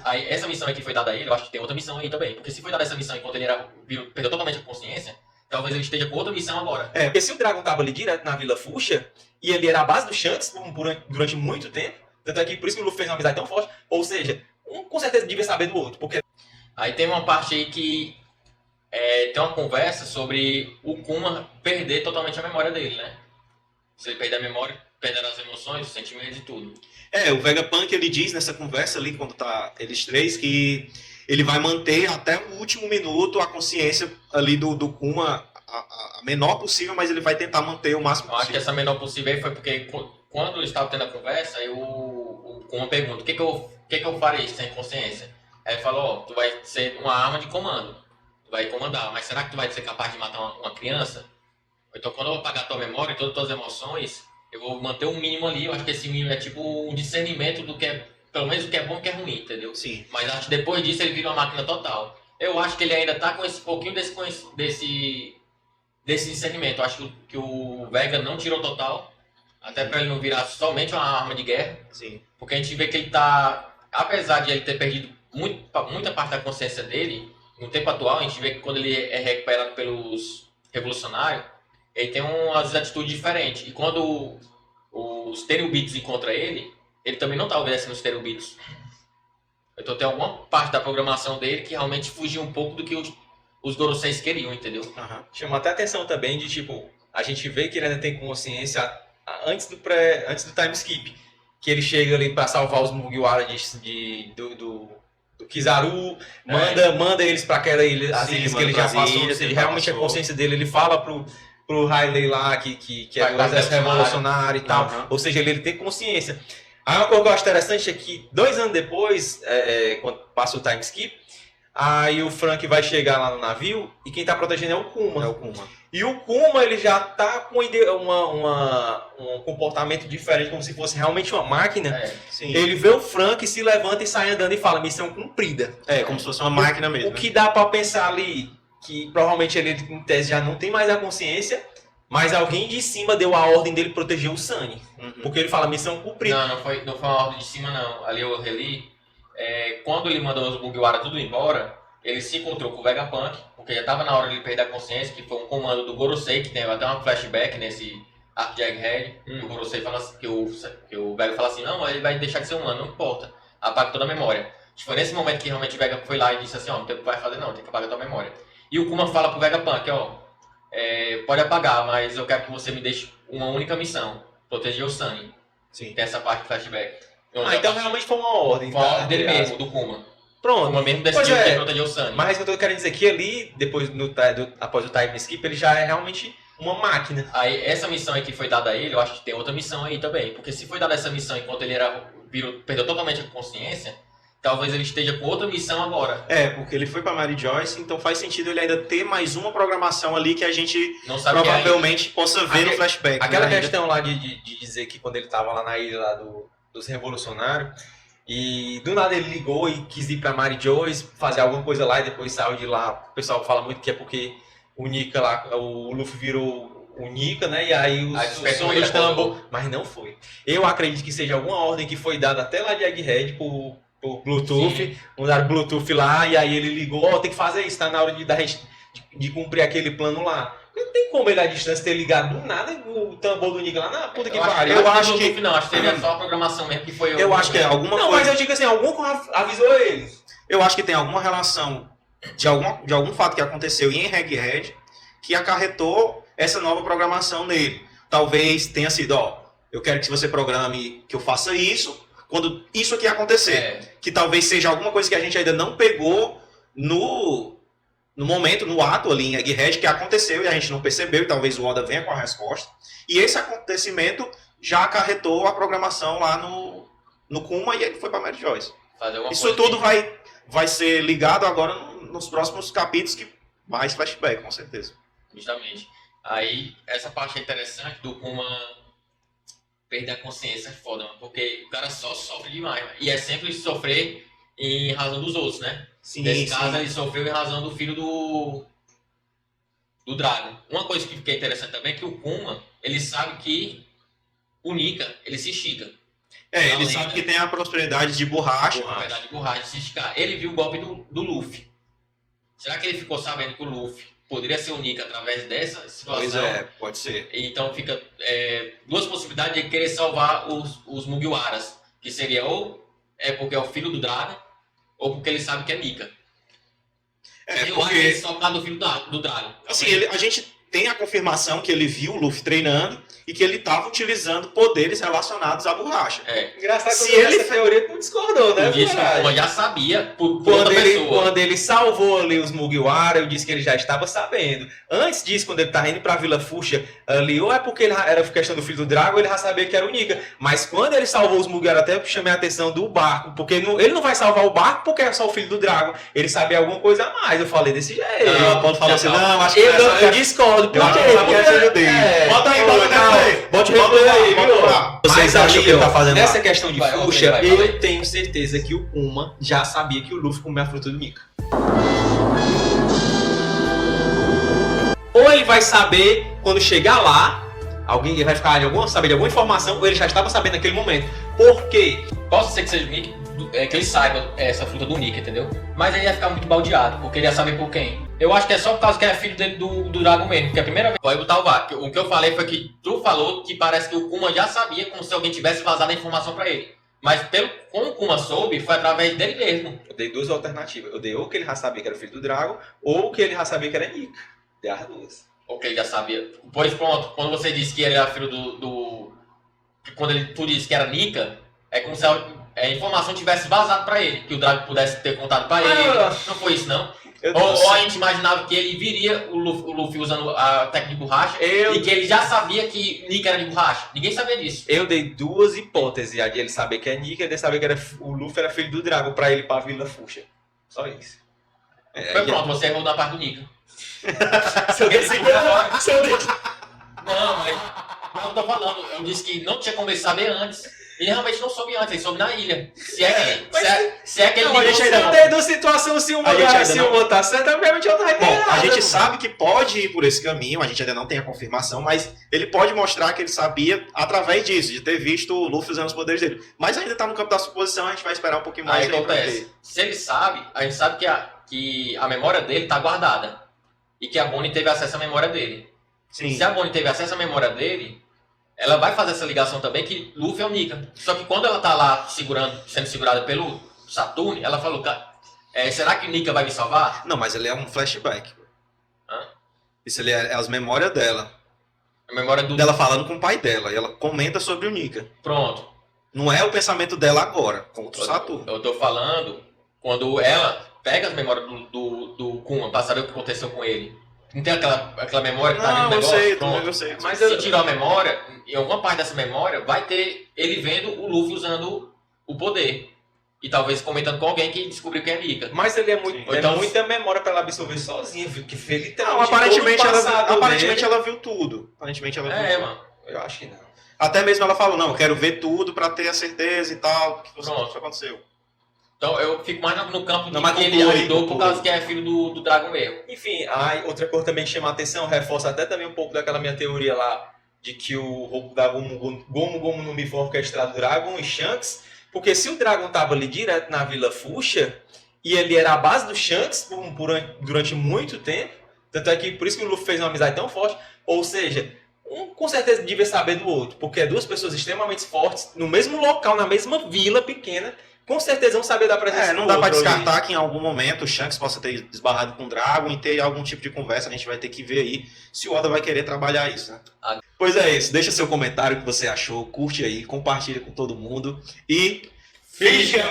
Aí essa missão aí que foi dada a ele, eu acho que tem outra missão aí também. Porque se foi dada essa missão enquanto ele perdeu totalmente a consciência, talvez ele esteja com outra missão agora. Porque se o Dragon tava ali direto na Vila Fuxia, e ele era a base do Shanks durante muito tempo, tanto é que por isso que o Luffy fez uma amizade tão forte, ou seja, um com certeza devia saber do outro, porque... Aí tem uma parte aí que tem uma conversa sobre o Kuma perder totalmente a memória dele, né? Se ele perder a memória, perder as emoções, os sentimentos e tudo. O Vegapunk, ele diz nessa conversa ali, quando tá eles três, que ele vai manter até o último minuto a consciência ali do Kuma a menor possível, mas ele vai tentar manter o máximo Eu acho que possível. essa menor possível aí foi porque quando eles estavam tendo a conversa, aí o Kuma pergunta, o que eu farei sem consciência? Aí ele falou, tu vai ser uma arma de comando, tu vai comandar, mas será que tu vai ser capaz de matar uma criança? Então quando eu apagar tua memória e todas as tuas emoções, eu vou manter um mínimo ali, eu acho que esse mínimo é tipo um discernimento do que é, pelo menos o que é bom e o que é ruim, entendeu? Sim. Mas acho que depois disso ele vira uma máquina total. Eu acho que ele ainda tá com esse pouquinho desse discernimento. Eu acho que o Vega não tirou total, até para ele não virar somente uma arma de guerra. Sim. Porque a gente vê que ele tá, apesar de ele ter perdido muita parte da consciência dele, no tempo atual, a gente vê que quando ele é recuperado pelos revolucionários, ele tem umas atitudes diferentes. E quando os Tenryubitos encontram ele também não tá obedecendo os Tenryubitos. Então tem alguma parte da programação dele que realmente fugiu um pouco do que os Goroseis queriam, entendeu? Aham. Chama até atenção também de, tipo, a gente vê que ele ainda tem consciência antes do time skip. Que ele chega ali pra salvar os Mugiwara do Kizaru, manda eles pra aquela ilha, as Sim, ilhas que manda ele já pras passou, ilhas, ou seja, ele realmente passou. a consciência dele, ele fala pro Riley lá, que é Vai do pra exército revolucionário e tal, Aham. ou seja, ele tem consciência. Aí uma coisa que eu acho interessante é que 2 anos depois, quando passa o time skip, aí o Frank vai chegar lá no navio e quem tá protegendo é o Kuma. É o Kuma. E o Kuma, ele já tá com um comportamento diferente, como se fosse realmente uma máquina. Sim. Ele vê o Frank, se levanta e sai andando e fala, missão cumprida. Como se fosse uma máquina mesmo. O que dá pra pensar ali, que provavelmente ele, em tese, já não tem mais a consciência, mas alguém de cima deu a ordem dele proteger o Sunny. Uhum. Porque ele fala, missão cumprida. Não foi uma ordem de cima, não. Ali eu reli. Quando ele mandou os Mugiwara tudo embora, ele se encontrou com o Vegapunk, porque já estava na hora de ele perder a consciência, que foi um comando do Gorosei, que tem até um flashback nesse arco de Egghead. O Gorosei fala assim, que o Vega fala assim, não, ele vai deixar de ser humano, não importa. Apaga toda a memória. Acho que foi nesse momento que realmente o Vega foi lá e disse assim, ó, não tem o que vai fazer não, tem que apagar tua memória. E o Kuma fala pro Vegapunk, ó, pode apagar, mas eu quero que você me deixe uma única missão, proteger o Sunny. Sim. Tem essa parte do flashback. Então realmente foi uma ordem. Foi uma ordem dele mesmo, do Kuma. O Pronto. Kuma mesmo Pois decidiu é. que proteger o Sunny. Mas o que eu tô querendo dizer que ali, depois após o time skip, ele já é realmente uma máquina. Aí, essa missão aí que foi dada a ele, eu acho que tem outra missão aí também. Porque se foi dada essa missão enquanto ele perdeu totalmente a consciência, talvez ele esteja com outra missão agora. Porque ele foi pra Mary Joyce, então faz sentido ele ainda ter mais uma programação ali que a gente Não sabe o que é ainda. provavelmente possa ver no flashback. Aquela né, questão lá de dizer que quando ele tava lá na ilha lá dos revolucionários, e do nada ele ligou e quis ir pra Mary Joyce, fazer alguma coisa lá e depois saiu de lá. O pessoal fala muito que é porque o Nika lá, o Luffy virou o Nika, né? E aí os despertou sons ele, dos tambor. Mas não foi. Eu acredito que seja alguma ordem que foi dada até lá de Egghead por Bluetooth. Mandaram Bluetooth lá e aí ele ligou, tem que fazer isso, tá na hora da gente de cumprir aquele plano lá. Não tem como ele à distância ter ligado do nada o tambor do Nika lá na puta que pariu. eu acho que- Não, acho que seria só a programação mesmo que foi... Eu acho que é alguma Não, coisa... mas eu digo assim, algum avisou ele. Eu acho que tem alguma relação de algum fato que aconteceu em Egghead que acarretou essa nova programação nele. Talvez tenha sido, eu quero que você programe que eu faça isso quando isso aqui acontecer. Que talvez seja alguma coisa que a gente ainda não pegou no momento, no ato ali em Egghead, que aconteceu e a gente não percebeu, e talvez o Oda venha com a resposta. E esse acontecimento já acarretou a programação lá no Kuma e ele foi para Mary Joyce. Isso tudo vai ser ligado agora nos próximos capítulos, que mais flashback, com certeza. Justamente. Aí, essa parte é interessante do Kuma perder a consciência, é foda, mano, porque o cara só sofre demais, mano. E é sempre sofrer em razão dos outros, né? Sim, Nesse caso, ele sofreu em razão do filho do Dragon. Uma coisa que fica interessante também é que o Kuma, ele sabe que o Nika, ele se estica. É, ele lenda. sabe que tem a prosperidade de borracha. Na verdade, de borracha de se esticar. Ele viu o golpe do Luffy. Será que ele ficou sabendo que o Luffy poderia ser o Nika através dessa situação? Pois é, pode ser. Então fica duas possibilidades de ele querer salvar os Mugiwaras. Que seria ou porque é o filho do Dragon, ou porque ele sabe que é Nika. É, Eu acho que porque, é só por causa do filho do Dragon. assim, a gente tem a confirmação que ele viu o Luffy treinando e que ele estava utilizando poderes relacionados à borracha. Engraçado que Se eu ele- essa teoria não discordou, né? Eu disse que o verdade? Kuma já sabia por Quando outra ele, pessoa. quando ele salvou ali os Mugiwara, eu disse que ele já estava sabendo. Antes disso, quando ele estava indo pra Vila Fuxia ali, ou é porque ele era questão do filho do Drago, ele já sabia que era o Nika. Mas quando ele salvou os Mugiwara, até chamei a atenção do barco, porque ele não vai salvar o barco porque é só o filho do Drago. Ele sabia alguma coisa a mais. Eu falei desse jeito. Não, o Apolo falou assim, não, acho que Eu discordo. Por Eu acho quê? que essa Porque- é dele. é, Bota aí, pô, bota não, aí. bote o Bota replay lá, aí, bota viu? lá. Vocês Mas acham ali, que ele tá ó, fazendo nessa nessa questão de Vai, Fuxia, vai, eu vai. tenho certeza que o Kuma já sabia que o Luffy comeu a fruta do Nika. Ou ele vai saber quando chegar lá, alguém vai ficar saber de alguma informação, ou ele já estava sabendo naquele momento. Por quê? Pode ser que seja o Nick, que ele saiba essa fruta do Nick, entendeu? Mas ele ia ficar muito baldeado, porque ele ia saber por quem. Eu acho que é só por causa que é filho dele do Dragon mesmo, porque a primeira vez vai botar o VAR. O que eu falei foi que tu falou que parece que o Kuma já sabia, como se alguém tivesse vazado a informação pra ele. Mas como o Kuma soube, foi através dele mesmo. Eu dei duas alternativas. Eu dei ou que ele já sabia que era o filho do Drago, ou que ele já sabia que era Nika. Dei as duas. Ou que ele já sabia. Pois pronto, quando você disse que ele era filho tu disse que era Nika, é como se a informação tivesse vazado pra ele, que o Drago pudesse ter contado pra ele. Não foi isso, não? Ou a gente imaginava que ele viria o Luffy usando a técnica de borracha e que ele já sabia que Nika era de borracha. Ninguém sabia disso. Eu dei duas hipóteses. A de ele saber que é Nika e de saber que o Luffy era filho do Drago pra ele ir pra Vila Fuxia. Só isso. Foi pronto, você errou na parte do Nika. Não, mas eu tô falando. Eu disse que não tinha como ele saber antes. Ele realmente não soube antes, ele soube na ilha. Se é que ele Não, a gente ainda não tem duas situações, se uma tá certa, obviamente a outra vai ter Bom, a errado, gente pô. sabe que pode ir por esse caminho, a gente ainda não tem a confirmação, mas ele pode mostrar que ele sabia através disso, de ter visto o Luffy usando os poderes dele. Mas ainda tá no campo da suposição, a gente vai esperar um pouquinho mais. Aí acontece. Se ele sabe, a gente sabe que a memória dele tá guardada. E que a Bonnie teve acesso à memória dele. Sim. Se a Bonnie teve acesso à memória dele, ela vai fazer essa ligação também que Luffy é o Nika. Só que quando ela tá lá sendo segurada pelo Saturn, ela falou, será que o Nika vai me salvar? Não, mas ele é um flashback. Hã? Isso ali é as memórias dela. A memória do... Dela falando com o pai dela. E ela comenta sobre o Nika. Pronto. Não é o pensamento dela agora, contra o Saturno. Eu tô falando quando ela pega as memórias do Kuma pra saber o que aconteceu com ele. Não tem aquela memória que tá dentro do negócio? Pronto. eu sei. Mas se tirar a memória, em alguma parte dessa memória, vai ter ele vendo o Luffy usando o poder. E talvez comentando com alguém que descobriu que é Nika. Mas ele é muito. Sim. É Então- muita memória pra ela absorver sozinha, viu? Que fez Não, literalmente. aparentemente, todo o passado aparentemente dele. ela viu tudo. Aparentemente ela viu tudo. Mano. Eu acho que não. Até mesmo ela falou, não, eu quero ver tudo pra ter a certeza e tal, que Pronto. isso aconteceu. Então eu fico mais no campo de Não, mas que ele conclui, ajudou por conclui. causa que é filho do Dragon mesmo. Enfim, outra coisa também que chama a atenção, reforça até também um pouco daquela minha teoria lá, de que o roubo da Gomu no Mi foi orquestrado Dragon e Shanks, porque se o Dragon tava ali direto na Vila Fuxia, e ele era a base do Shanks durante muito tempo, tanto é que por isso que o Luffy fez uma amizade tão forte, ou seja, um com certeza devia saber do outro, porque é duas pessoas extremamente fortes, no mesmo local, na mesma vila pequena, com certeza vão saber da presença Não do dá pra outro ali. descartar que em algum momento o Shanks possa ter esbarrado com o Dragon e ter algum tipo de conversa. A gente vai ter que ver aí se o Oda vai querer trabalhar isso, né? Pois é isso. Deixa seu comentário o que você achou, curte aí, compartilha com todo mundo e... Ficha!